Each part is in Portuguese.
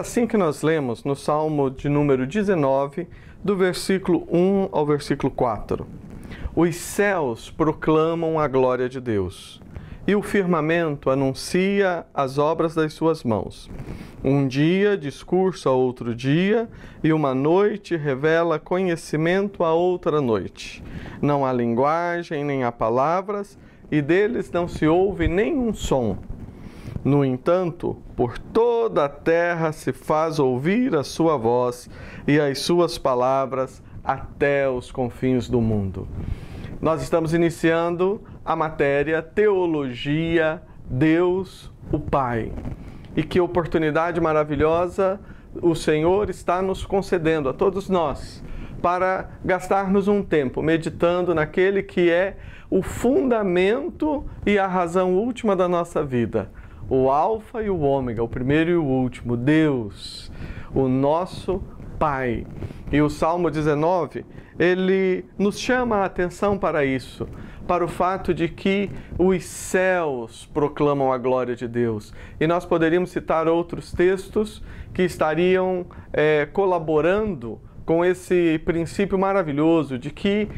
assim que nós lemos no Salmo de número 19, do versículo 1 ao versículo 4. Os céus proclamam a glória de Deus, e o firmamento anuncia as obras das suas mãos. Um dia discurso a outro dia, e uma noite revela conhecimento a outra noite. Não há linguagem, nem há palavras, e deles não se ouve nenhum som. No entanto, por toda a terra se faz ouvir a sua voz e as suas palavras até os confins do mundo. Nós estamos iniciando a matéria Teologia, Deus, o Pai. E que oportunidade maravilhosa o Senhor está nos concedendo a todos nós para gastarmos um tempo meditando naquele que é o fundamento e a razão última da nossa vida. O Alfa e o Ômega, o primeiro e o último, Deus, o nosso Pai. E o Salmo 19, ele nos chama a atenção para isso, para o fato de que os céus proclamam a glória de Deus. E nós poderíamos citar outros textos que estariam colaborando com esse princípio maravilhoso de que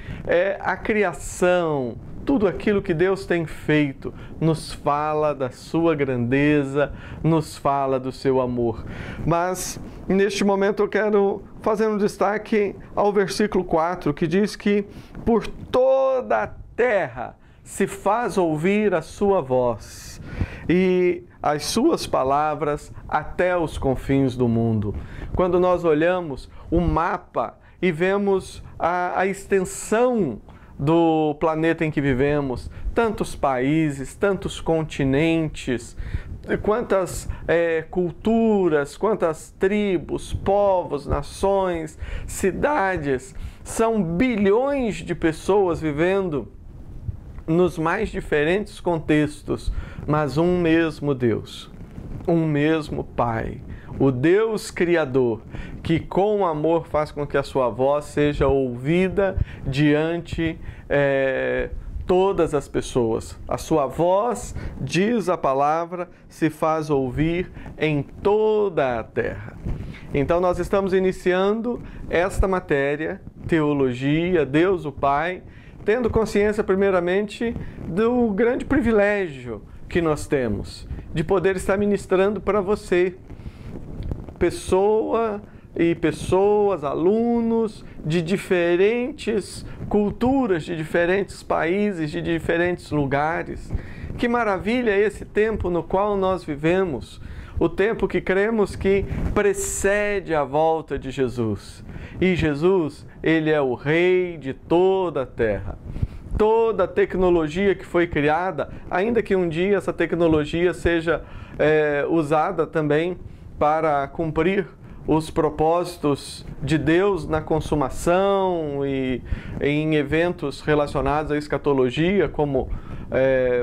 a criação, tudo aquilo que Deus tem feito, nos fala da sua grandeza, nos fala do seu amor. Mas, neste momento, eu quero fazer um destaque ao versículo 4, que diz que por toda a terra se faz ouvir a sua voz e as suas palavras até os confins do mundo. Quando nós olhamos o mapa e vemos a extensão do planeta em que vivemos, tantos países, tantos continentes, quantas culturas, quantas tribos, povos, nações, cidades, são bilhões de pessoas vivendo nos mais diferentes contextos, mas um mesmo Deus, um mesmo Pai, o Deus Criador, que com amor faz com que a sua voz seja ouvida diante todas as pessoas. A sua voz, diz a palavra, se faz ouvir em toda a terra. Então nós estamos iniciando esta matéria, Teologia, Deus o Pai, tendo consciência primeiramente do grande privilégio que nós temos de poder estar ministrando para você, pessoas, alunos de diferentes culturas, de diferentes países, de diferentes lugares. Que maravilha esse tempo no qual nós vivemos, o tempo que cremos que precede a volta de Jesus. E Jesus, ele é o Rei de toda a terra. Toda a tecnologia que foi criada, ainda que um dia essa tecnologia seja usada também para cumprir os propósitos de Deus na consumação e em eventos relacionados à escatologia, como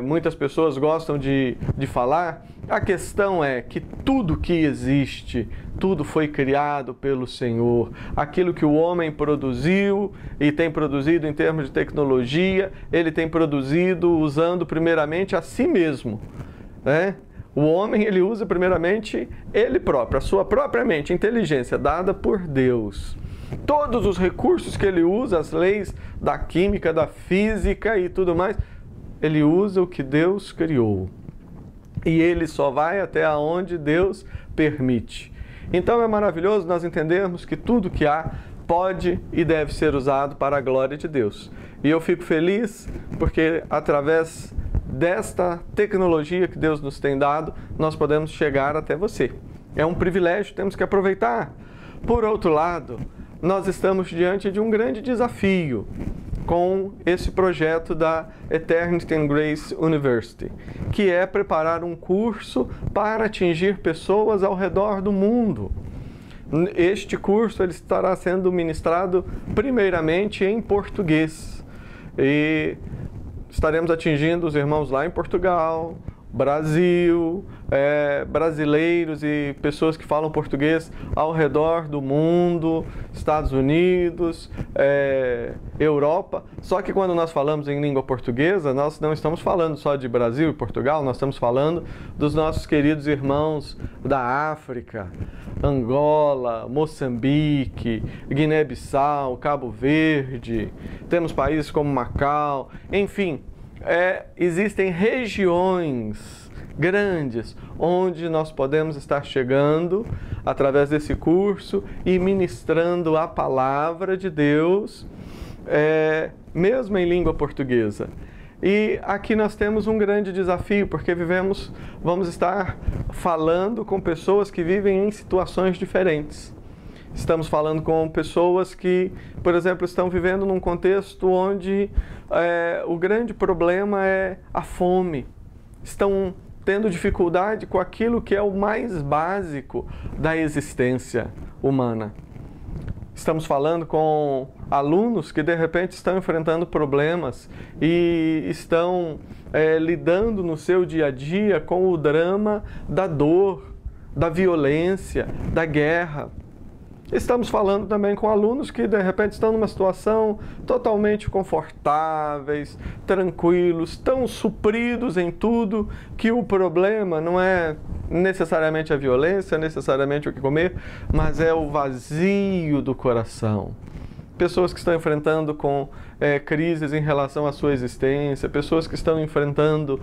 muitas pessoas gostam de falar, a questão é que tudo que existe, tudo foi criado pelo Senhor. Aquilo que o homem produziu e tem produzido em termos de tecnologia, ele tem produzido usando primeiramente a si mesmo, né? O homem, ele usa primeiramente ele próprio, a sua própria mente, inteligência dada por Deus. Todos os recursos que ele usa, as leis da química, da física e tudo mais, ele usa o que Deus criou. E ele só vai até onde Deus permite. Então é maravilhoso nós entendermos que tudo que há pode e deve ser usado para a glória de Deus. E eu fico feliz porque através desta tecnologia que Deus nos tem dado, nós podemos chegar até você. É um privilégio, temos que aproveitar. Por outro lado, nós estamos diante de um grande desafio com esse projeto da Eternity and Grace University, que é preparar um curso para atingir pessoas ao redor do mundo. Este curso ele estará sendo ministrado primeiramente em português e estaremos atingindo os irmãos lá em Portugal, Brasil, brasileiros e pessoas que falam português ao redor do mundo, Estados Unidos, Europa. Só que quando nós falamos em língua portuguesa, nós não estamos falando só de Brasil e Portugal, nós estamos falando dos nossos queridos irmãos da África, Angola, Moçambique, Guiné-Bissau, Cabo Verde, temos países como Macau, enfim. Existem regiões grandes onde nós podemos estar chegando através desse curso e ministrando a palavra de Deus, mesmo em língua portuguesa. E aqui nós temos um grande desafio, porque vamos estar falando com pessoas que vivem em situações diferentes. Estamos falando com pessoas que, por exemplo, estão vivendo num contexto onde o grande problema é a fome. Estão tendo dificuldade com aquilo que é o mais básico da existência humana. Estamos falando com alunos que de repente estão enfrentando problemas e estão lidando no seu dia a dia com o drama da dor, da violência, da guerra. Estamos falando também com alunos que de repente estão numa situação totalmente confortáveis, tranquilos, tão supridos em tudo que o problema não é necessariamente a violência, necessariamente o que comer, mas é o vazio do coração. Pessoas que estão enfrentando com crises em relação à sua existência, pessoas que estão enfrentando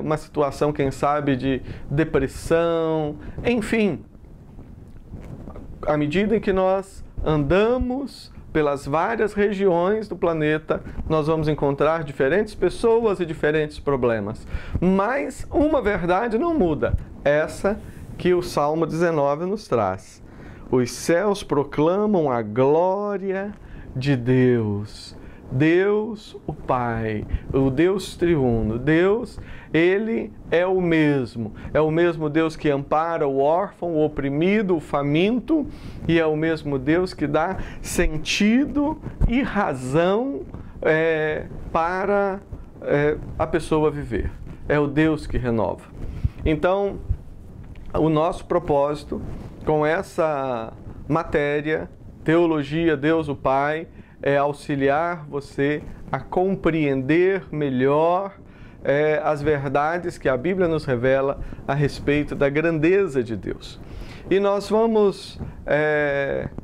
uma situação, quem sabe, de depressão, enfim. À medida em que nós andamos pelas várias regiões do planeta, nós vamos encontrar diferentes pessoas e diferentes problemas. Mas uma verdade não muda, essa que o Salmo 19 nos traz. Os céus proclamam a glória de Deus. Deus, o Pai, o Deus triuno. Deus, Ele é o mesmo Deus que ampara o órfão, o oprimido, o faminto, e é o mesmo Deus que dá sentido e razão para a pessoa viver. É o Deus que renova. Então, o nosso propósito com essa matéria, Teologia, Deus, o Pai, é auxiliar você a compreender melhor as verdades que a Bíblia nos revela a respeito da grandeza de Deus. E nós vamos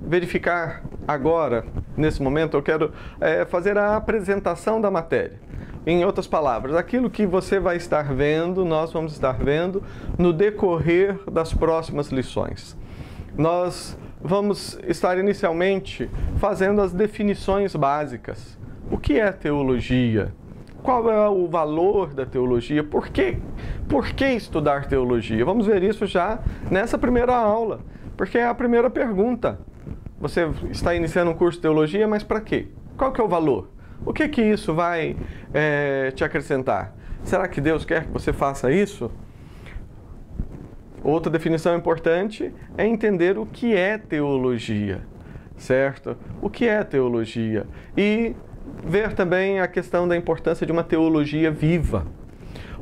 verificar agora, nesse momento, eu quero fazer a apresentação da matéria. Em outras palavras, aquilo que você vai estar vendo, nós vamos estar vendo no decorrer das próximas lições. Nós vamos estar inicialmente fazendo as definições básicas. O que é teologia? Qual é o valor da teologia? Por que estudar teologia? Vamos ver isso já nessa primeira aula, porque é a primeira pergunta. Você está iniciando um curso de teologia, mas para quê? Qual que é o valor? O que isso vai te acrescentar? Será que Deus quer que você faça isso? Outra definição importante é entender o que é teologia, certo? O que é teologia? E ver também a questão da importância de uma teologia viva.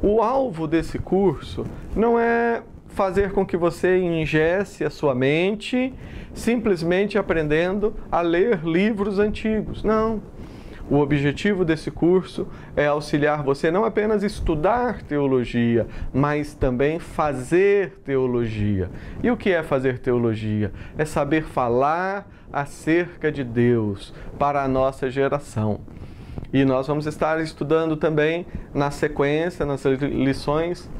O alvo desse curso não é fazer com que você ingesse a sua mente simplesmente aprendendo a ler livros antigos. Não. O objetivo desse curso é auxiliar você não apenas estudar teologia, mas também fazer teologia. E o que é fazer teologia? É saber falar acerca de Deus para a nossa geração. E nós vamos estar estudando também na sequência, nas lições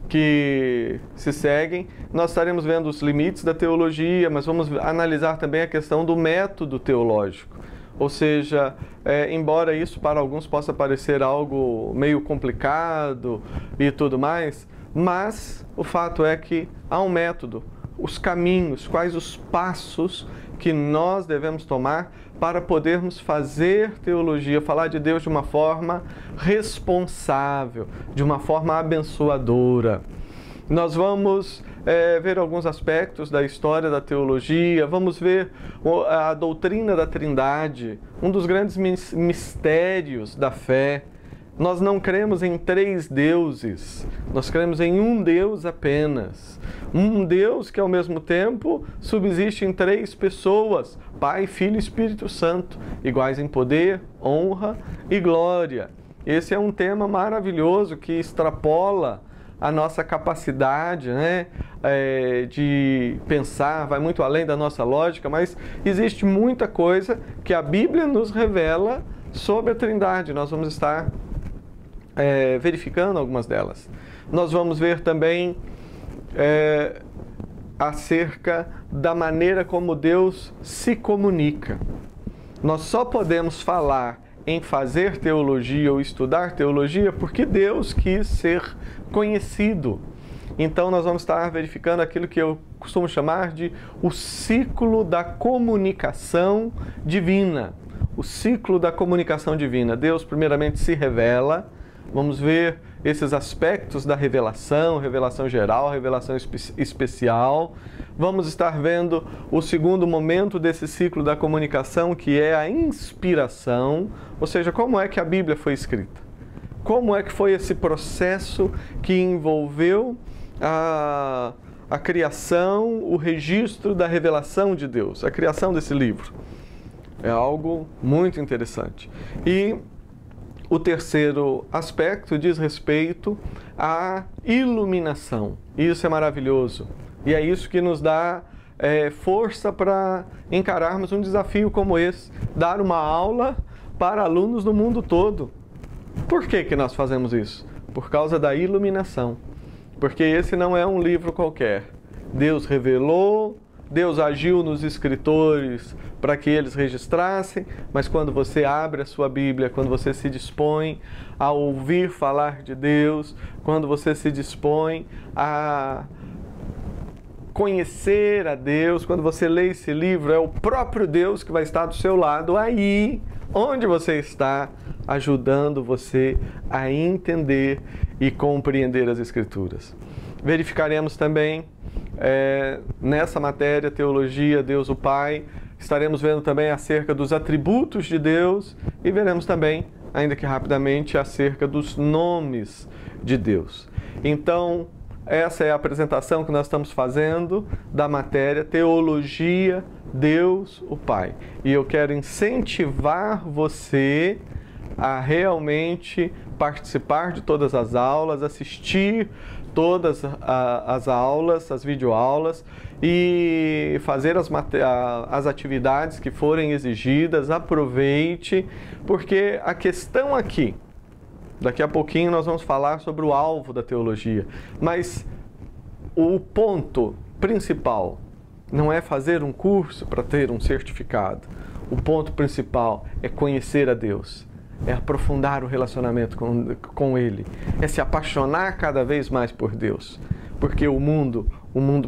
que se seguem, nós estaremos vendo os limites da teologia, mas vamos analisar também a questão do método teológico. Ou seja, embora isso para alguns possa parecer algo meio complicado e tudo mais, mas o fato é que há um método, os caminhos, quais os passos que nós devemos tomar para podermos fazer teologia, falar de Deus de uma forma responsável, de uma forma abençoadora. Nós vamos ver alguns aspectos da história da teologia, vamos ver a doutrina da Trindade, um dos grandes mistérios da fé, Nós não cremos em 3 deuses, nós cremos em um Deus apenas. Um Deus que ao mesmo tempo subsiste em 3 pessoas, Pai, Filho e Espírito Santo, iguais em poder, honra e glória. Esse é um tema maravilhoso que extrapola a nossa capacidade, né, de pensar, vai muito além da nossa lógica, mas existe muita coisa que a Bíblia nos revela sobre a Trindade. Nós vamos estar verificando algumas delas. Nós vamos ver também acerca da maneira como Deus se comunica. Nós só podemos falar em fazer teologia ou estudar teologia porque Deus quis ser conhecido. Então nós vamos estar verificando aquilo que eu costumo chamar de o ciclo da comunicação divina. O ciclo da comunicação divina. Deus primeiramente se revela. Vamos ver esses aspectos da revelação, revelação geral, revelação especial. Vamos estar vendo o segundo momento desse ciclo da comunicação, que é a inspiração, ou seja, como é que a Bíblia foi escrita. Como é que foi esse processo que envolveu a criação, o registro da revelação de Deus, a criação desse livro. É algo muito interessante. E o terceiro aspecto diz respeito à iluminação. Isso é maravilhoso. E é isso que nos dá força para encararmos um desafio como esse. Dar uma aula para alunos do mundo todo. Por que nós fazemos isso? Por causa da iluminação. Porque esse não é um livro qualquer. Deus revelou, Deus agiu nos escritores para que eles registrassem, mas quando você abre a sua Bíblia, quando você se dispõe a ouvir falar de Deus, quando você se dispõe a conhecer a Deus, quando você lê esse livro, é o próprio Deus que vai estar do seu lado, aí onde você está, ajudando você a entender e compreender as Escrituras. Verificaremos também nessa matéria, Teologia, Deus o Pai, estaremos vendo também acerca dos atributos de Deus e veremos também, ainda que rapidamente, acerca dos nomes de Deus. Então, essa é a apresentação que nós estamos fazendo da matéria Teologia, Deus o Pai. E eu quero incentivar você a realmente participar de todas as aulas, assistir todas as aulas, as videoaulas e fazer as atividades que forem exigidas. Aproveite, porque a questão aqui, daqui a pouquinho nós vamos falar sobre o alvo da teologia, mas o ponto principal não é fazer um curso para ter um certificado. O ponto principal é conhecer a Deus. É aprofundar o relacionamento com Ele. É se apaixonar cada vez mais por Deus. Porque o mundo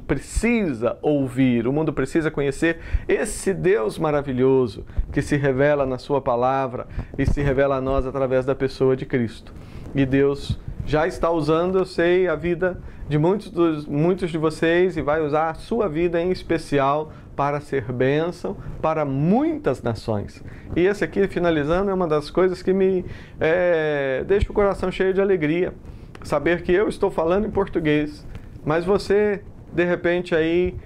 precisa ouvir, o mundo precisa conhecer esse Deus maravilhoso que se revela na Sua palavra e se revela a nós através da pessoa de Cristo. E Deus já está usando, eu sei, a vida de muitos de vocês e vai usar a sua vida em especial para ser bênção para muitas nações. E esse aqui, finalizando, é uma das coisas que me deixa o coração cheio de alegria. Saber que eu estou falando em português, mas você, de repente, aí,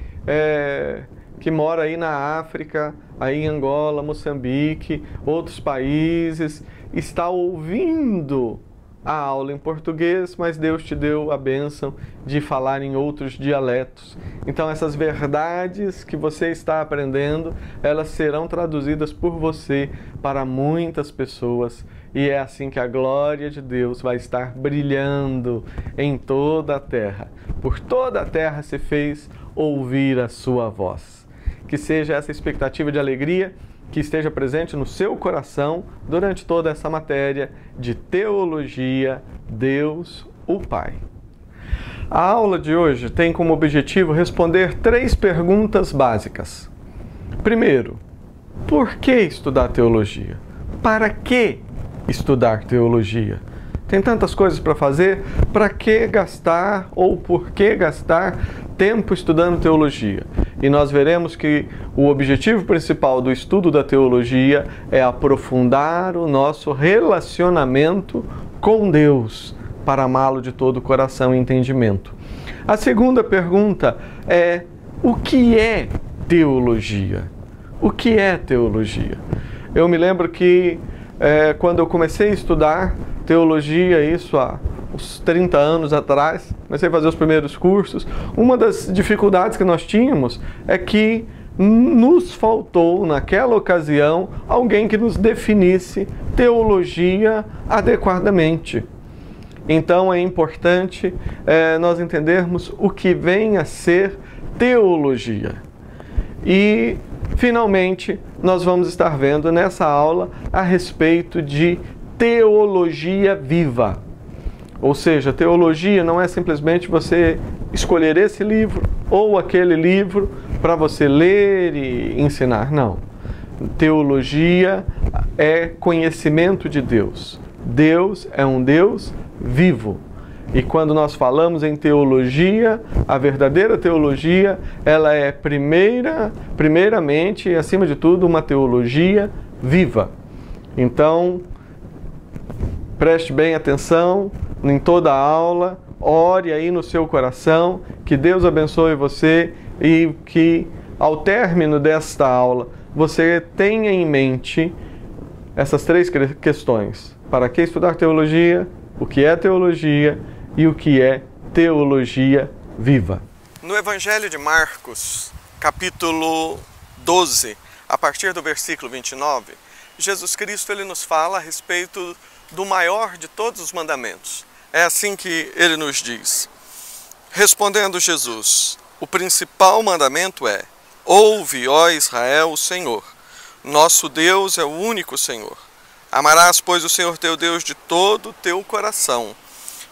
que mora aí na África, aí em Angola, Moçambique, outros países, está ouvindo a aula em português, mas Deus te deu a bênção de falar em outros dialetos. Então essas verdades que você está aprendendo, elas serão traduzidas por você para muitas pessoas. E é assim que a glória de Deus vai estar brilhando em toda a terra. Por toda a terra se fez ouvir a sua voz. Que seja essa expectativa de alegria que esteja presente no seu coração durante toda essa matéria de Teologia, Deus o Pai. A aula de hoje tem como objetivo responder 3 perguntas básicas. Primeiro, por que estudar teologia? Para que estudar teologia? Tem tantas coisas para fazer, para que gastar ou por que gastar tempo estudando teologia? E nós veremos que o objetivo principal do estudo da teologia é aprofundar o nosso relacionamento com Deus para amá-lo de todo o coração e entendimento. A segunda pergunta é: o que é teologia? O que é teologia? Eu me lembro que quando eu comecei a estudar teologia, isso há uns 30 anos atrás, comecei a fazer os primeiros cursos, uma das dificuldades que nós tínhamos é que nos faltou, naquela ocasião, alguém que nos definisse teologia adequadamente. Então é importante nós entendermos o que vem a ser teologia. E, finalmente, nós vamos estar vendo nessa aula a respeito de teologia viva. Ou seja, teologia não é simplesmente você escolher esse livro ou aquele livro para você ler e ensinar. Não. Teologia é conhecimento de Deus. Deus é um Deus vivo. E quando nós falamos em teologia, a verdadeira teologia, ela é primeiramente e acima de tudo, uma teologia viva. Então, preste bem atenção em toda a aula, ore aí no seu coração, que Deus abençoe você e que ao término desta aula você tenha em mente essas três questões. Para que estudar teologia? O que é teologia? E o que é teologia viva? No Evangelho de Marcos, capítulo 12, a partir do versículo 29, Jesus Cristo ele nos fala a respeito do maior de todos os mandamentos. É assim que ele nos diz. Respondendo Jesus, o principal mandamento é: ouve, ó Israel, o Senhor. Nosso Deus é o único Senhor. Amarás, pois, o Senhor teu Deus de todo o teu coração,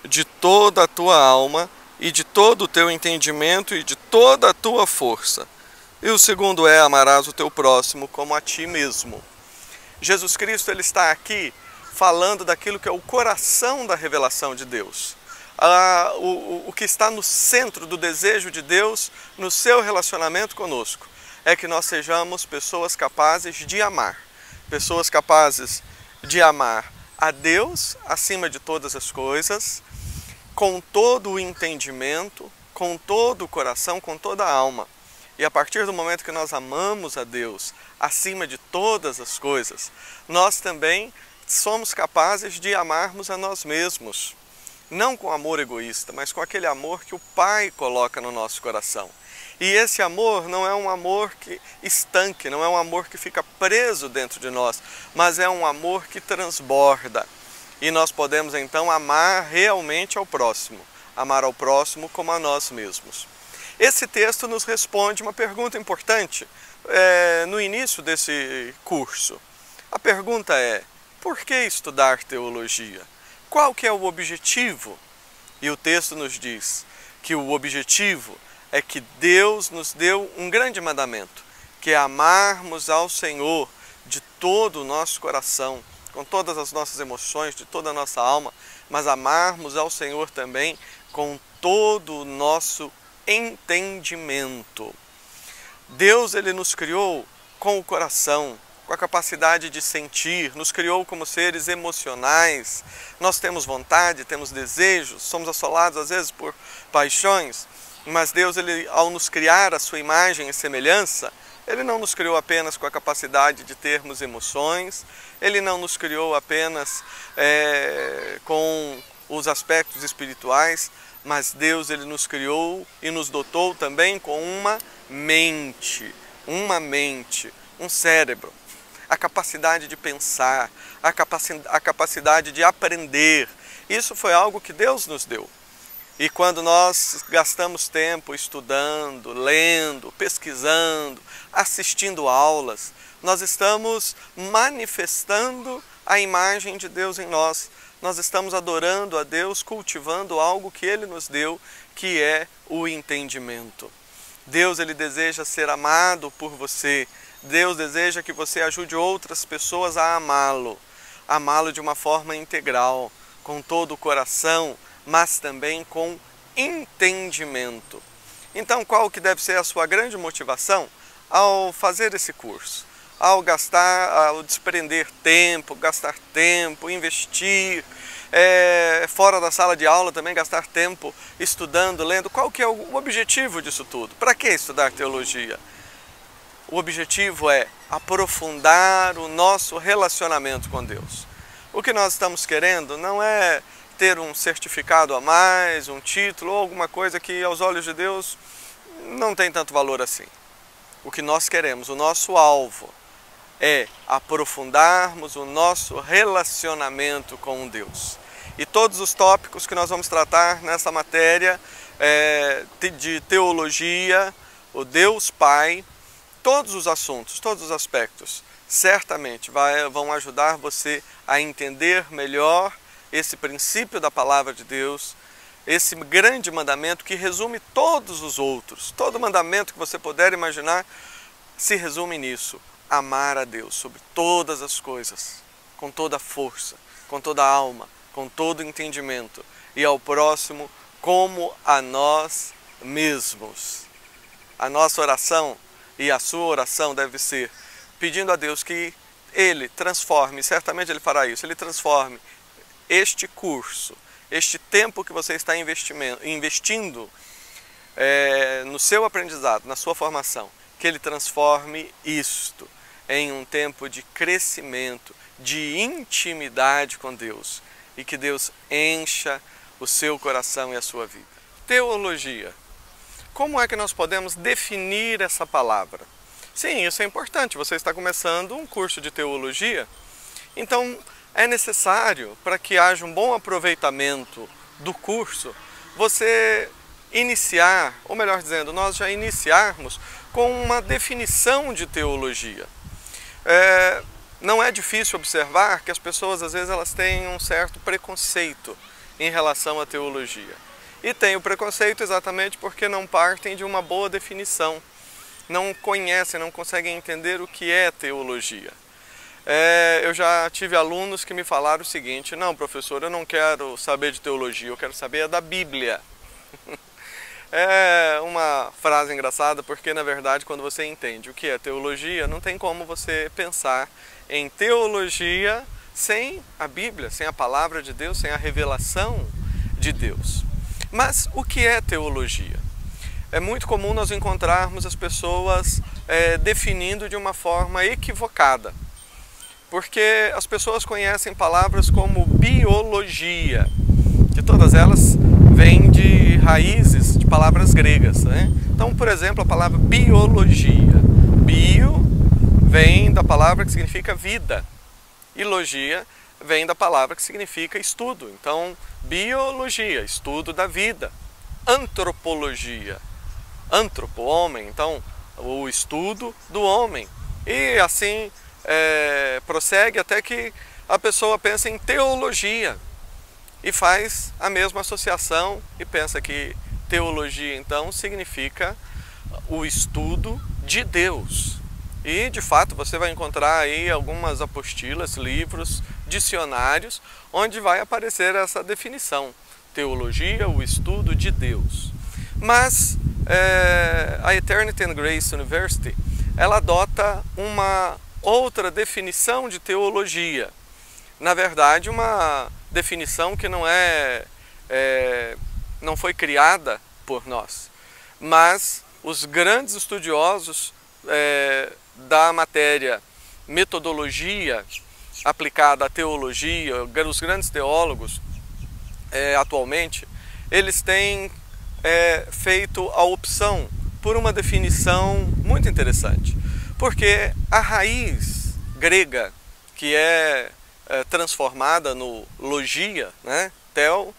de toda a tua alma e de todo o teu entendimento e de toda a tua força. E o segundo é: amarás o teu próximo como a ti mesmo. Jesus Cristo ele está aqui falando daquilo que é o coração da revelação de Deus. O que está no centro do desejo de Deus no seu relacionamento conosco é que nós sejamos pessoas capazes de amar. Pessoas capazes de amar a Deus acima de todas as coisas, com todo o entendimento, com todo o coração, com toda a alma. E a partir do momento que nós amamos a Deus acima de todas as coisas, nós também somos capazes de amarmos a nós mesmos. Não com amor egoísta, mas com aquele amor que o Pai coloca no nosso coração. E esse amor não é um amor que estanque, não é um amor que fica preso dentro de nós, mas é um amor que transborda. E nós podemos então amar realmente ao próximo, amar ao próximo como a nós mesmos. Esse texto nos responde uma pergunta importante no início desse curso. A pergunta é: por que estudar teologia? Qual que é o objetivo? E o texto nos diz que o objetivo é que Deus nos deu um grande mandamento, que é amarmos ao Senhor de todo o nosso coração, com todas as nossas emoções, de toda a nossa alma, mas amarmos ao Senhor também com todo o nosso entendimento. Deus ele nos criou com o coração, com a capacidade de sentir, nos criou como seres emocionais. Nós temos vontade, temos desejos, somos assolados às vezes por paixões, mas Deus, ele, ao nos criar a sua imagem e semelhança, Ele não nos criou apenas com a capacidade de termos emoções, Ele não nos criou apenas com os aspectos espirituais, mas Deus ele nos criou e nos dotou também com uma mente, um cérebro, a capacidade de pensar, a capacidade de aprender. Isso foi algo que Deus nos deu. E quando nós gastamos tempo estudando, lendo, pesquisando, assistindo aulas, nós estamos manifestando a imagem de Deus em nós. Nós estamos adorando a Deus, cultivando algo que Ele nos deu, que é o entendimento. Deus ele deseja ser amado por você. Deus deseja que você ajude outras pessoas a amá-lo. Amá-lo de uma forma integral, com todo o coração, mas também com entendimento. Então, qual que deve ser a sua grande motivação ao fazer esse curso? Ao desprender tempo, gastar tempo, investir, fora da sala de aula também gastar tempo estudando, lendo. Qual que é o objetivo disso tudo? Para que estudar teologia? O objetivo é aprofundar o nosso relacionamento com Deus. O que nós estamos querendo não é ter um certificado a mais, um título ou alguma coisa que aos olhos de Deus não tem tanto valor assim. O que nós queremos, o nosso alvo, é aprofundarmos o nosso relacionamento com Deus. E todos os tópicos que nós vamos tratar nessa matéria de teologia, o Deus Pai, todos os assuntos, todos os aspectos, certamente vão ajudar você a entender melhor esse princípio da palavra de Deus, esse grande mandamento que resume todos os outros. Todo mandamento que você puder imaginar se resume nisso: amar a Deus sobre todas as coisas, com toda a força, com toda a alma, com todo o entendimento, e ao próximo como a nós mesmos. A nossa oração e a sua oração deve ser pedindo a Deus que Ele transforme, certamente Ele fará isso, Ele transforme este curso, este tempo que você está investindo no seu aprendizado, na sua formação, que Ele transforme isto em um tempo de crescimento, de intimidade com Deus, e que Deus encha o seu coração e a sua vida. Teologia. Como é que nós podemos definir essa palavra? Sim, isso é importante. Você está começando um curso de teologia, então é necessário, para que haja um bom aproveitamento do curso, você iniciar, ou melhor dizendo, nós já iniciarmos com uma definição de teologia. Não é difícil observar que as pessoas, às vezes, elas têm um certo preconceito em relação à teologia. E tem o preconceito exatamente porque não partem de uma boa definição, não conhecem, não conseguem entender o que é teologia. Eu já tive alunos que me falaram o seguinte: não, professor, eu não quero saber de teologia, eu quero saber da Bíblia. É uma frase engraçada porque, na verdade, quando você entende o que é teologia, não tem como você pensar em teologia sem a Bíblia, sem a palavra de Deus, sem a revelação de Deus. Mas o que é teologia? É muito comum nós encontrarmos as pessoas definindo de uma forma equivocada, porque as pessoas conhecem palavras como biologia, que todas elas vêm de raízes de palavras gregas, né? Então, por exemplo, a palavra biologia. Bio vem da palavra que significa vida, e logia vem da palavra que significa estudo. Então, biologia, estudo da vida. Antropologia, antropo, homem, então o estudo do homem. E assim prossegue até que a pessoa pensa em teologia e faz a mesma associação e pensa que teologia então significa o estudo de Deus. E de fato você vai encontrar aí algumas apostilas, livros, dicionários, onde vai aparecer essa definição: teologia, o estudo de Deus. Mas a Eternity and Grace University, ela adota uma outra definição de teologia. Na verdade, uma definição que não foi criada por nós, mas os grandes estudiosos da matéria metodologia aplicada à teologia, os grandes teólogos atualmente, eles têm feito a opção por uma definição muito interessante, porque a raiz grega, que é transformada no logia, né? Tel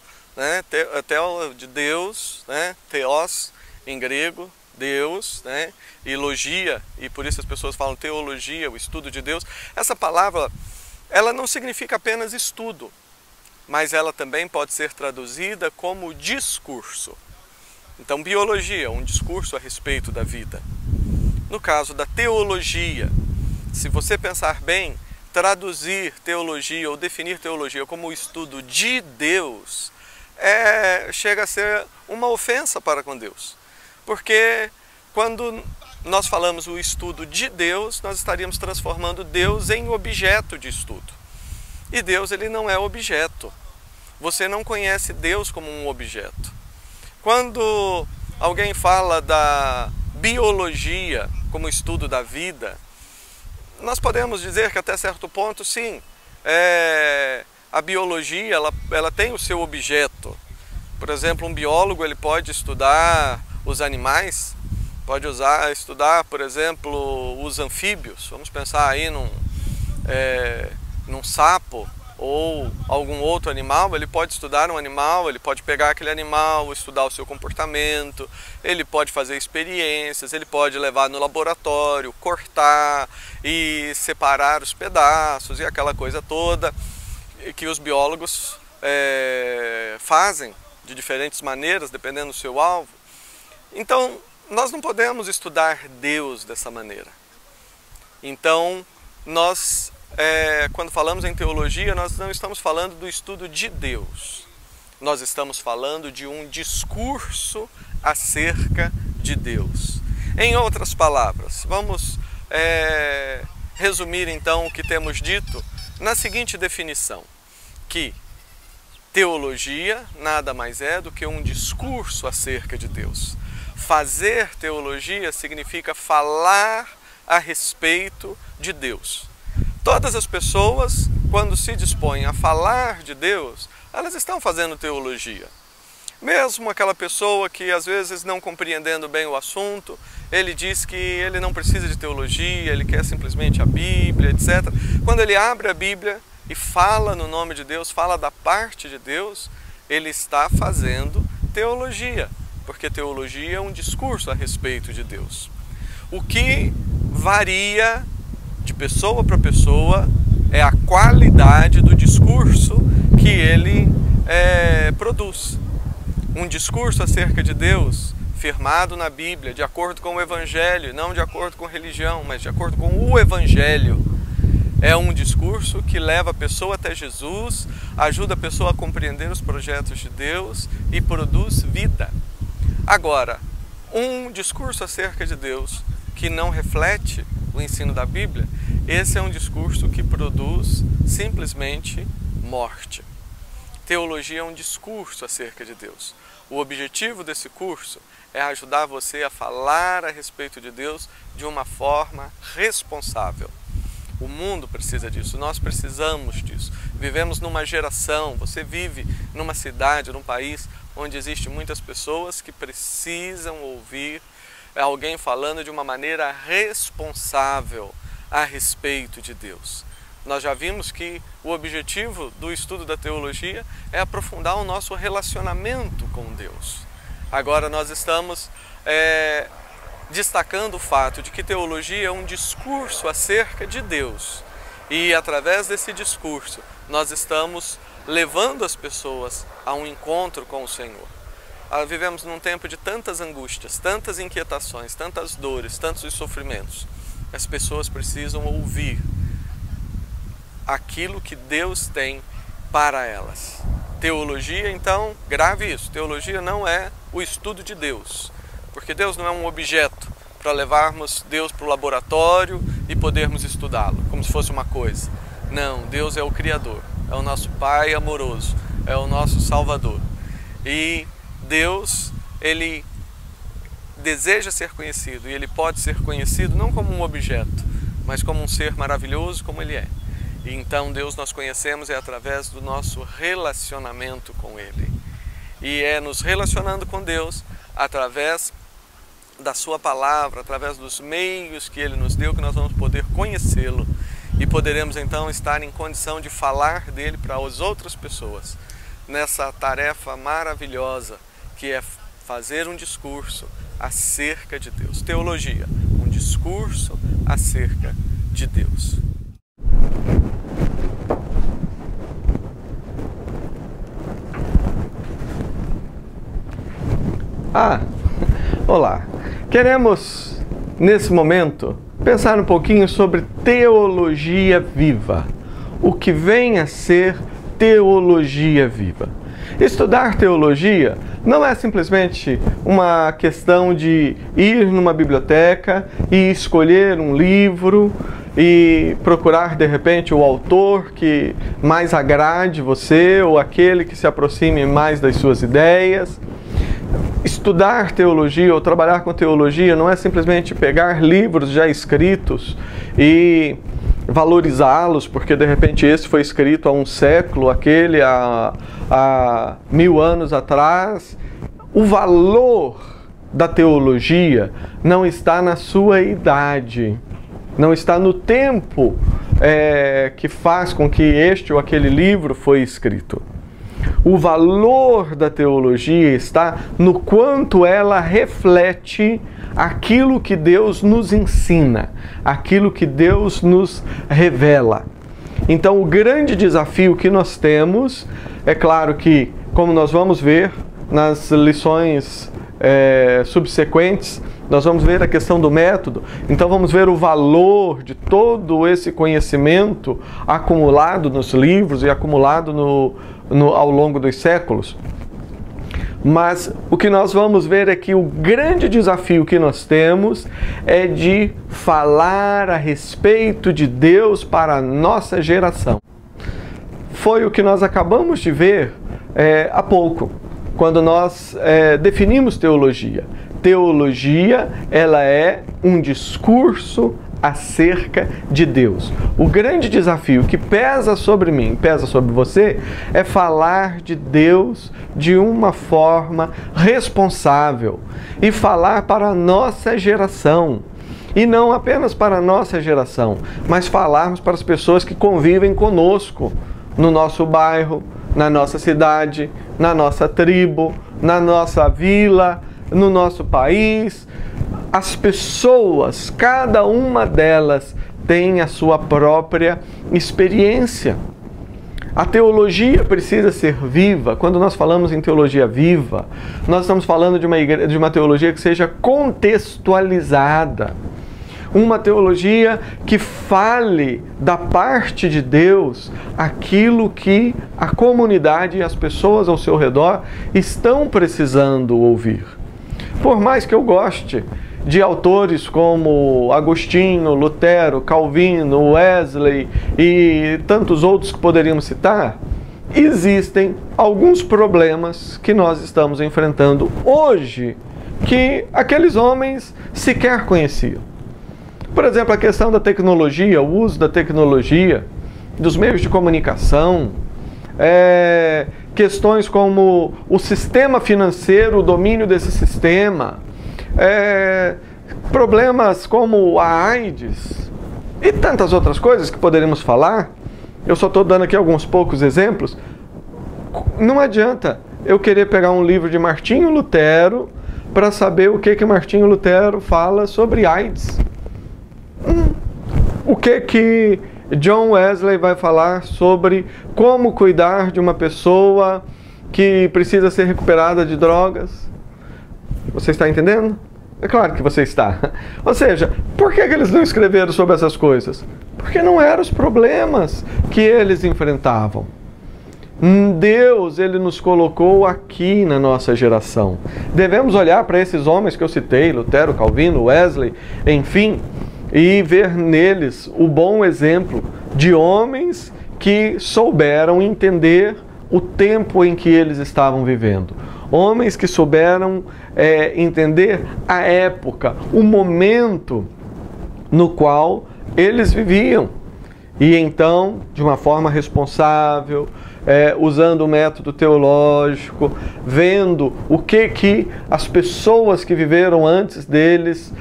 de Deus, né? Theos em grego, Deus, né? E logia, e por isso as pessoas falam teologia, o estudo de Deus. Essa palavra, ela não significa apenas estudo, mas ela também pode ser traduzida como discurso. Então, biologia, um discurso a respeito da vida. No caso da teologia, se você pensar bem, traduzir teologia ou definir teologia como o estudo de Deus chega a ser uma ofensa para com Deus. Porque quando nós falamos o estudo de Deus, nós estaríamos transformando Deus em objeto de estudo. E Deus, ele não é objeto. você não conhece Deus como um objeto. Quando alguém fala da biologia como estudo da vida, nós podemos dizer que até certo ponto, sim, a biologia ela tem o seu objeto. Por exemplo, um biólogo ele pode estudar os animais, pode estudar, por exemplo, os anfíbios. Vamos pensar aí num sapo ou algum outro animal. Ele pode estudar um animal, ele pode pegar aquele animal, estudar o seu comportamento, ele pode fazer experiências, ele pode levar no laboratório, cortar e separar os pedaços e aquela coisa toda que os biólogos fazem de diferentes maneiras, dependendo do seu alvo. Então, nós não podemos estudar Deus dessa maneira. Então, nós, quando falamos em teologia, nós não estamos falando do estudo de Deus. Nós estamos falando de um discurso acerca de Deus. Em outras palavras, vamos resumir então o que temos dito na seguinte definição, que teologia nada mais é do que um discurso acerca de Deus. Fazer teologia significa falar a respeito de Deus. Todas as pessoas, quando se dispõem a falar de Deus, elas estão fazendo teologia. Mesmo aquela pessoa que às vezes não compreendendo bem o assunto, ele diz que ele não precisa de teologia, ele quer simplesmente a Bíblia, etc. Quando ele abre a Bíblia e fala no nome de Deus, fala da parte de Deus, ele está fazendo teologia, porque teologia é um discurso a respeito de Deus. O que varia de pessoa para pessoa é a qualidade do discurso que ele produz. Um discurso acerca de Deus, firmado na Bíblia, de acordo com o Evangelho, não de acordo com religião, mas de acordo com o Evangelho, é um discurso que leva a pessoa até Jesus, ajuda a pessoa a compreender os projetos de Deus e produz vida. Agora, um discurso acerca de Deus que não reflete o ensino da Bíblia, esse é um discurso que produz simplesmente morte. Teologia é um discurso acerca de Deus. O objetivo desse curso é ajudar você a falar a respeito de Deus de uma forma responsável. O mundo precisa disso, nós precisamos disso. Vivemos numa geração, você vive numa cidade, num país onde existem muitas pessoas que precisam ouvir alguém falando de uma maneira responsável a respeito de Deus. Nós já vimos que o objetivo do estudo da teologia é aprofundar o nosso relacionamento com Deus. Agora nós estamos destacando o fato de que teologia é um discurso acerca de Deus. E através desse discurso nós estamos levando as pessoas a um encontro com o Senhor. Vivemos num tempo de tantas angústias, tantas inquietações, tantas dores, tantos sofrimentos. As pessoas precisam ouvir aquilo que Deus tem para elas. Teologia, então, grave isso, teologia não é o estudo de Deus, porque Deus não é um objeto para levarmos Deus para o laboratório e podermos estudá-lo, como se fosse uma coisa. Não, Deus é o Criador, é o nosso Pai amoroso, é o nosso Salvador. E Deus, Ele deseja ser conhecido, e Ele pode ser conhecido não como um objeto, mas como um ser maravilhoso como Ele é. E então Deus nós conhecemos através do nosso relacionamento com Ele. E é nos relacionando com Deus, através da Sua Palavra, através dos meios que Ele nos deu, que nós vamos poder conhecê-lo. E poderemos então estar em condição de falar dele para as outras pessoas, nessa tarefa maravilhosa que é fazer um discurso acerca de Deus. Teologia, um discurso acerca de Deus. Olá! Queremos, nesse momento, pensar um pouquinho sobre teologia viva. O que vem a ser teologia viva? Estudar teologia não é simplesmente uma questão de ir numa biblioteca e escolher um livro e procurar de repente o autor que mais agrade você ou aquele que se aproxime mais das suas ideias. Estudar teologia ou trabalhar com teologia não é simplesmente pegar livros já escritos e valorizá-los, porque de repente esse foi escrito há um século, aquele há 1000 anos atrás. O valor da teologia não está na sua idade, não está no tempo que faz com que este ou aquele livro foi escrito. O valor da teologia está no quanto ela reflete aquilo que Deus nos ensina, aquilo que Deus nos revela. Então, o grande desafio que nós temos, é claro que, como nós vamos ver nas lições subsequentes, nós vamos ver a questão do método, então vamos ver o valor de todo esse conhecimento acumulado nos livros e acumulado ao longo dos séculos. Mas o que nós vamos ver é que o grande desafio que nós temos é de falar a respeito de Deus para a nossa geração. Foi o que nós acabamos de ver há pouco, quando nós definimos teologia. Teologia, ela é um discurso acerca de Deus. O grande desafio que pesa sobre mim, pesa sobre você, é falar de Deus de uma forma responsável e falar para a nossa geração. E não apenas para a nossa geração, mas falarmos para as pessoas que convivem conosco, no nosso bairro, na nossa cidade, na nossa tribo, na nossa vila, no nosso país. As pessoas, cada uma delas tem a sua própria experiência. A teologia precisa ser viva. Quando nós falamos em teologia viva, nós estamos falando de uma teologia que seja contextualizada. Uma teologia que fale da parte de Deus aquilo que a comunidade e as pessoas ao seu redor estão precisando ouvir. Por mais que eu goste de autores como Agostinho, Lutero, Calvino, Wesley e tantos outros que poderíamos citar, existem alguns problemas que nós estamos enfrentando hoje que aqueles homens sequer conheciam. Por exemplo, a questão da tecnologia, o uso da tecnologia, dos meios de comunicação, questões como o sistema financeiro, o domínio desse sistema, problemas como a AIDS e tantas outras coisas que poderíamos falar. Eu só estou dando aqui alguns poucos exemplos. Não adianta eu querer pegar um livro de Martinho Lutero para saber o que Martinho Lutero fala sobre AIDS. O que John Wesley vai falar sobre como cuidar de uma pessoa que precisa ser recuperada de drogas? Você está entendendo? É claro que você está. Ou seja, por que eles não escreveram sobre essas coisas? Porque não eram os problemas que eles enfrentavam. Deus, Ele nos colocou aqui na nossa geração. Devemos olhar para esses homens que eu citei, Lutero, Calvino, Wesley, enfim, e ver neles o bom exemplo de homens que souberam entender o tempo em que eles estavam vivendo. Homens que souberam entender a época, o momento no qual eles viviam. E então, de uma forma responsável, usando o método teológico, vendo o que as pessoas que viveram antes deles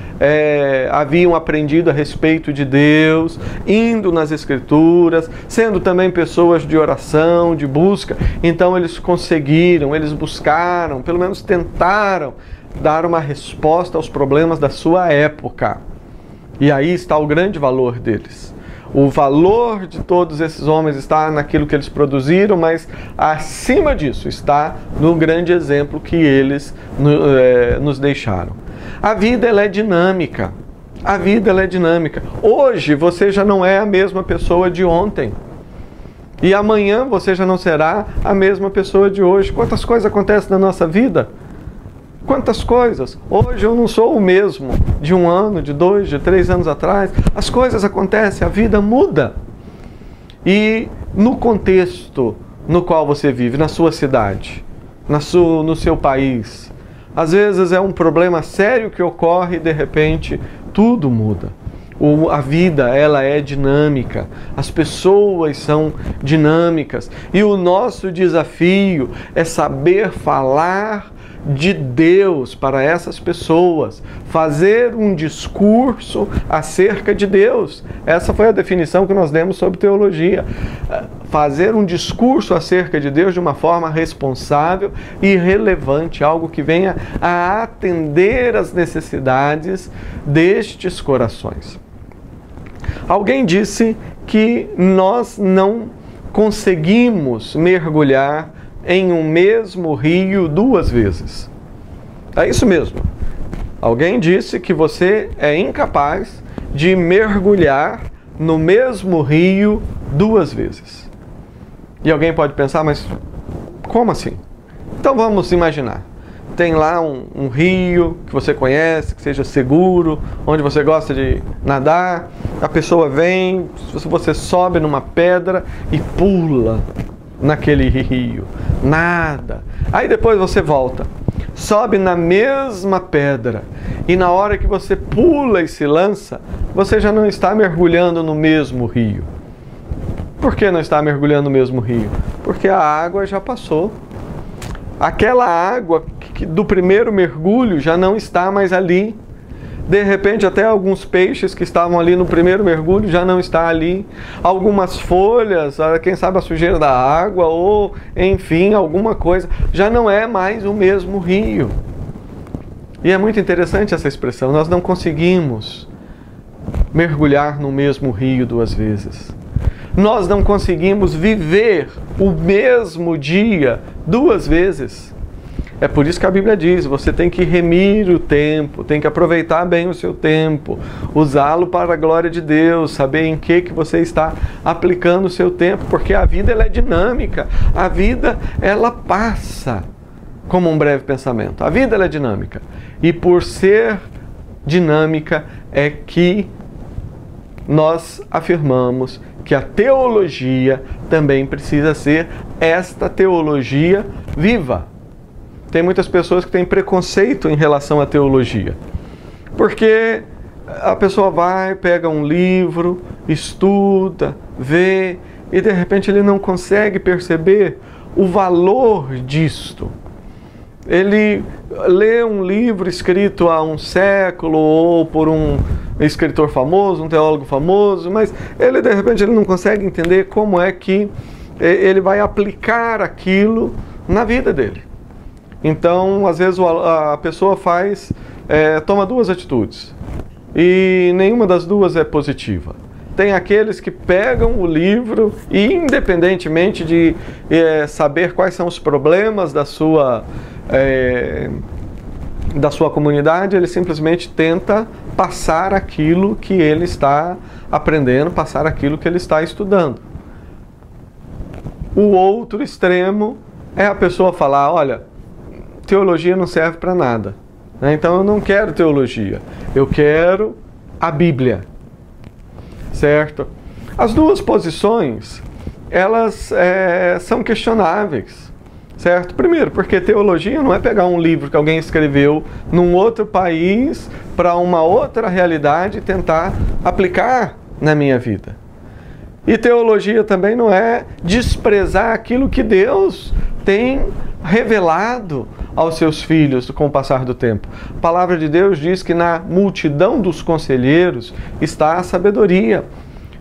haviam aprendido a respeito de Deus, indo nas Escrituras, sendo também pessoas de oração, de busca. Então eles conseguiram, eles buscaram, pelo menos tentaram dar uma resposta aos problemas da sua época. E aí está o grande valor deles. O valor de todos esses homens está naquilo que eles produziram, mas acima disso está no grande exemplo que eles nos deixaram. A vida, ela é dinâmica. A vida, ela é dinâmica. Hoje você já não é a mesma pessoa de ontem. E amanhã você já não será a mesma pessoa de hoje. Quantas coisas acontecem na nossa vida? Quantas coisas? Hoje eu não sou o mesmo de 1 ano, de 2, de 3 anos atrás. As coisas acontecem, a vida muda. E no contexto no qual você vive, na sua cidade, no seu país, às vezes é um problema sério que ocorre e de repente tudo muda. A vida, ela é dinâmica, as pessoas são dinâmicas e o nosso desafio é saber falar de Deus para essas pessoas, fazer um discurso acerca de Deus. Essa foi a definição que nós demos sobre teologia. Fazer um discurso acerca de Deus de uma forma responsável e relevante, algo que venha a atender às necessidades destes corações. Alguém disse que nós não conseguimos mergulhar em um mesmo rio 2 vezes. É isso mesmo. Alguém disse que você é incapaz de mergulhar no mesmo rio 2 vezes. E alguém pode pensar, mas como assim? Então vamos imaginar. Tem lá um rio que você conhece, que seja seguro, onde você gosta de nadar. A pessoa vem, você sobe numa pedra e pula naquele rio. Nada. Aí depois você volta, sobe na mesma pedra e na hora que você pula e se lança, você já não está mergulhando no mesmo rio. Por que não está mergulhando no mesmo rio? Porque a água já passou. Aquela água do primeiro mergulho já não está mais ali. De repente, até alguns peixes que estavam ali no primeiro mergulho já não está ali. Algumas folhas, quem sabe a sujeira da água, ou enfim, alguma coisa, já não é mais o mesmo rio. E é muito interessante essa expressão. Nós não conseguimos mergulhar no mesmo rio 2 vezes. Nós não conseguimos viver o mesmo dia 2 vezes. É por isso que a Bíblia diz, você tem que remir o tempo, tem que aproveitar bem o seu tempo, usá-lo para a glória de Deus, saber em que você está aplicando o seu tempo, porque a vida ela é dinâmica, a vida ela passa como um breve pensamento, a vida ela é dinâmica. E por ser dinâmica é que nós afirmamos que a teologia também precisa ser esta teologia viva. Tem muitas pessoas que têm preconceito em relação à teologia, porque a pessoa vai, pega um livro, estuda, vê, e de repente ele não consegue perceber o valor disto. Ele lê um livro escrito há um século ou por um escritor famoso, um teólogo famoso, mas ele de repente ele não consegue entender como é que ele vai aplicar aquilo na vida dele. Então, às vezes a pessoa toma 2 atitudes e nenhuma das 2 é positiva. Tem aqueles que pegam o livro e, independentemente de saber quais são os problemas da sua comunidade, ele simplesmente tenta passar aquilo que ele está aprendendo, passar aquilo que ele está estudando. O outro extremo é a pessoa falar, olha, teologia não serve para nada, né? Então eu não quero teologia, eu quero a Bíblia, certo? As 2 posições, elas são questionáveis, certo? Primeiro, porque teologia não é pegar um livro que alguém escreveu num outro país para uma outra realidade e tentar aplicar na minha vida. E teologia também não é desprezar aquilo que Deus tem revelado aos seus filhos com o passar do tempo. A palavra de Deus diz que na multidão dos conselheiros está a sabedoria.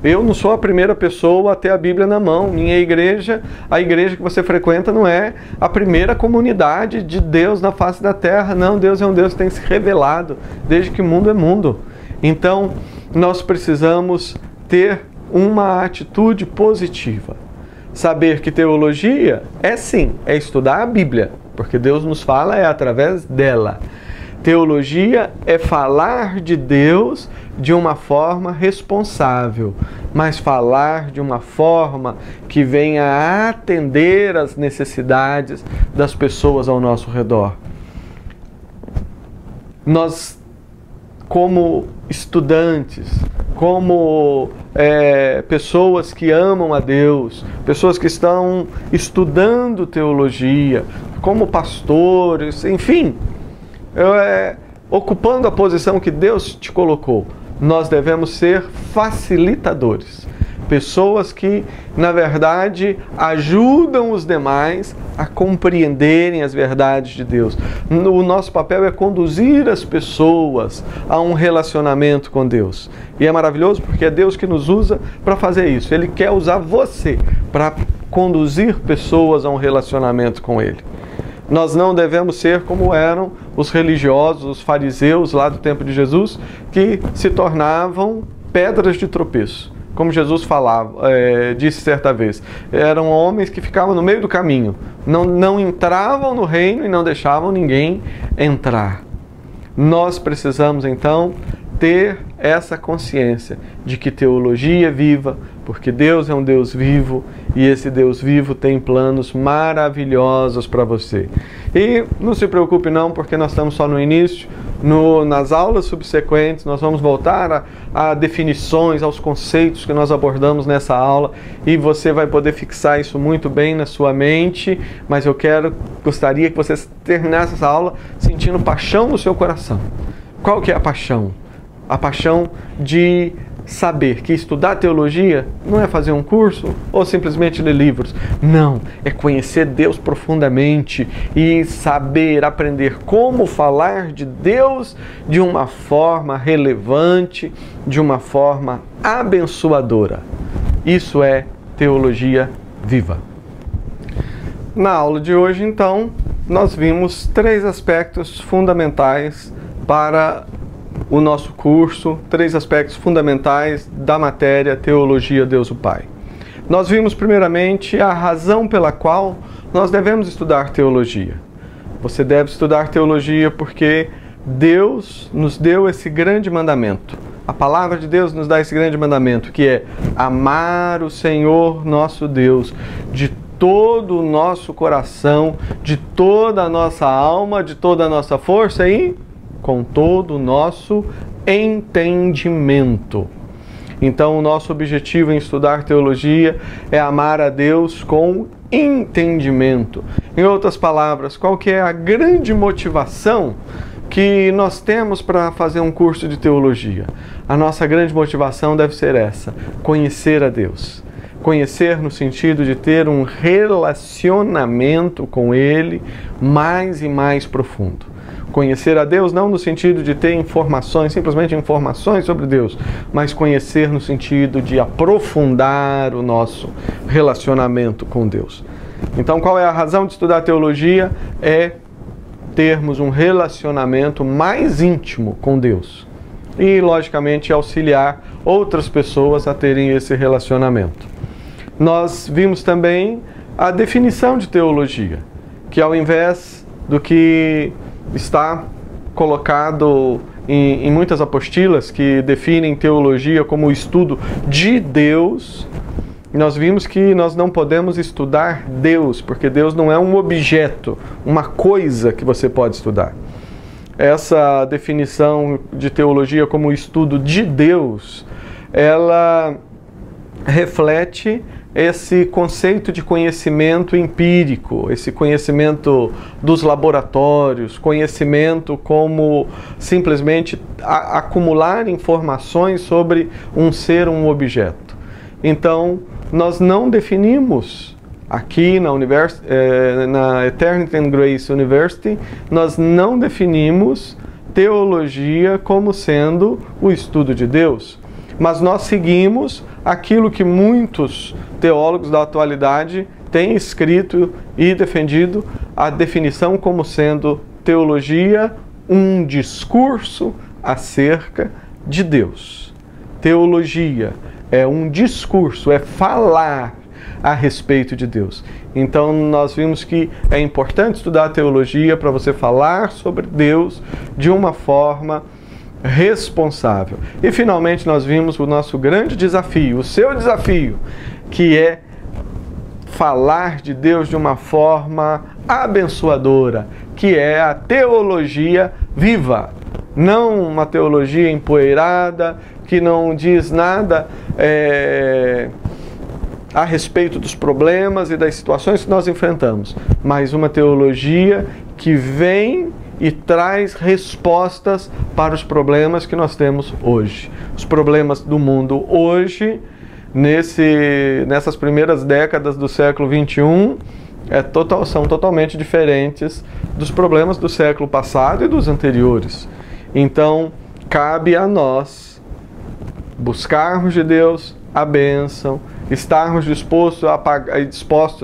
Eu não sou a primeira pessoa a ter a Bíblia na mão. Minha igreja, a igreja que você frequenta, não é a primeira comunidade de Deus na face da terra. Não, Deus é um Deus que tem se revelado desde que o mundo é mundo. Então, nós precisamos ter uma atitude positiva. Saber que teologia é estudar a Bíblia, porque Deus nos fala através dela. Teologia é falar de Deus de uma forma responsável, mas falar de uma forma que venha a atender às necessidades das pessoas ao nosso redor. Nós como estudantes, como pessoas que amam a Deus, pessoas que estão estudando teologia, como pastores, enfim, ocupando a posição que Deus te colocou. Nós devemos ser facilitadores, pessoas que, na verdade, ajudam os demais a compreenderem as verdades de Deus. O nosso papel é conduzir as pessoas a um relacionamento com Deus. E é maravilhoso porque é Deus que nos usa para fazer isso. Ele quer usar você para conduzir pessoas a um relacionamento com Ele. Nós não devemos ser como eram os religiosos, os fariseus lá do tempo de Jesus, que se tornavam pedras de tropeço. Como Jesus disse certa vez, eram homens que ficavam no meio do caminho, não entravam no reino e não deixavam ninguém entrar. Nós precisamos então ter essa consciência de que teologia é viva, porque Deus é um Deus vivo e esse Deus vivo tem planos maravilhosos para você. E não se preocupe não, porque nós estamos só no início. Nas aulas subsequentes nós vamos voltar a definições, aos conceitos que nós abordamos nessa aula, e você vai poder fixar isso muito bem na sua mente, mas eu gostaria que você terminasse essa aula sentindo paixão no seu coração. Qual que é a paixão? A paixão de saber que estudar teologia não é fazer um curso ou simplesmente ler livros. Não, é conhecer Deus profundamente e saber, aprender como falar de Deus de uma forma relevante, de uma forma abençoadora. Isso é teologia viva. Na aula de hoje, então, nós vimos 3 aspectos fundamentais para o nosso curso, 3 aspectos fundamentais da matéria Teologia Deus o Pai. Nós vimos primeiramente a razão pela qual nós devemos estudar teologia. Você deve estudar teologia porque Deus nos deu esse grande mandamento. A palavra de Deus nos dá esse grande mandamento, que é amar o Senhor nosso Deus de todo o nosso coração, de toda a nossa alma, de toda a nossa força e com todo o nosso entendimento. Então, o nosso objetivo em estudar teologia é amar a Deus com entendimento. Em outras palavras, qual que é a grande motivação que nós temos para fazer um curso de teologia? A nossa grande motivação deve ser essa: conhecer a Deus. Conhecer no sentido de ter um relacionamento com Ele mais e mais profundo. Conhecer a Deus não no sentido de ter informações, simplesmente informações sobre Deus, mas conhecer no sentido de aprofundar o nosso relacionamento com Deus. Então, qual é a razão de estudar teologia? É termos um relacionamento mais íntimo com Deus e, logicamente, auxiliar outras pessoas a terem esse relacionamento. Nós vimos também a definição de teologia, que ao invés do que está colocado em muitas apostilas que definem teologia como o estudo de Deus, nós vimos que nós não podemos estudar Deus, porque Deus não é um objeto, uma coisa que você pode estudar. Essa definição de teologia como o estudo de Deus, ela reflete esse conceito de conhecimento empírico, esse conhecimento dos laboratórios, conhecimento como simplesmente acumular informações sobre um ser, um objeto. Então, nós não definimos aqui na Eternity and Grace University, nós não definimos teologia como sendo o estudo de Deus, mas nós seguimos aquilo que muitos teólogos da atualidade têm escrito e defendido, a definição como sendo teologia, um discurso acerca de Deus. Teologia é um discurso, é falar a respeito de Deus. Então nós vimos que é importante estudar teologia para você falar sobre Deus de uma forma responsável. E finalmente nós vimos o nosso grande desafio, o seu desafio, que é falar de Deus de uma forma abençoadora, que é a teologia viva. não uma teologia empoeirada, que não diz nada a respeito dos problemas e das situações que nós enfrentamos, mas uma teologia que vem e traz respostas para os problemas que nós temos hoje. Os problemas do mundo hoje, nessas primeiras décadas do século XXI, são totalmente diferentes dos problemas do século passado e dos anteriores. Então, cabe a nós buscarmos de Deus a bênção, estarmos dispostos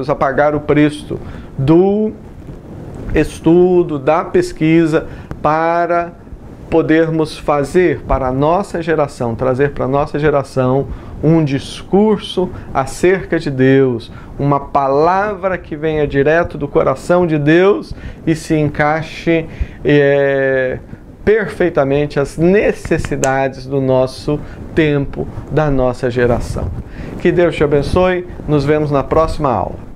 a pagar o preço do estudo, da pesquisa, para podermos fazer para a nossa geração, trazer para a nossa geração um discurso acerca de Deus, uma palavra que venha direto do coração de Deus e se encaixe perfeitamente às necessidades do nosso tempo, da nossa geração. Que Deus te abençoe, nos vemos na próxima aula.